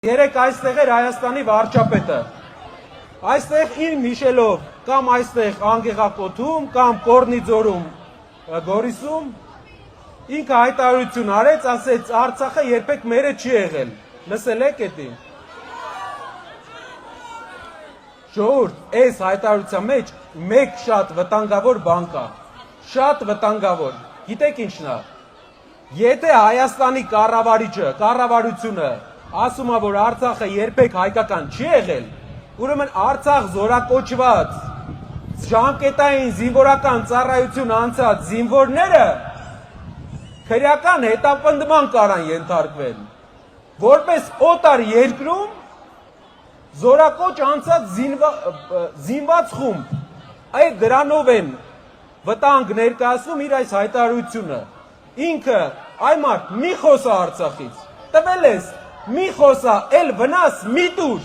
Երեք այստեղ էր Հայաստանի վարչապետը, այստեղ իր Միշելով կամ այստեղ Անգեղակոթում կամ Կորնիձորում Գորիսում ինքը հայտարարություն արեց, ասեց Արցախը երբեք մերը չի եղել, լսել եք էդին։ Ժողովուրդ, այս հայտարարության մեջ մեկ շատ վտանգավոր բան կա, շատ վտանգավոր, գիտեք ինչն է, եթե Հայաստանի կառավարությունը ասում է, որ Արցախը երբեք հայկական չի եղել, ուրեմն Արցախ զորակոչված ժամկետային զինվորական ծառայություն անցած զինվորները քրեական հետապնդման կարան ենթարկվել, որպես օտար երկրում զորակոչ անցած զինված խումբ, այդ դրանով են վտանգ ներկայացնում իր այս հայտարարությունը, ինքը այ մարդ մի խոսա Արցախից, տվել ես մի խոսա, էլ վնաս մի տուր,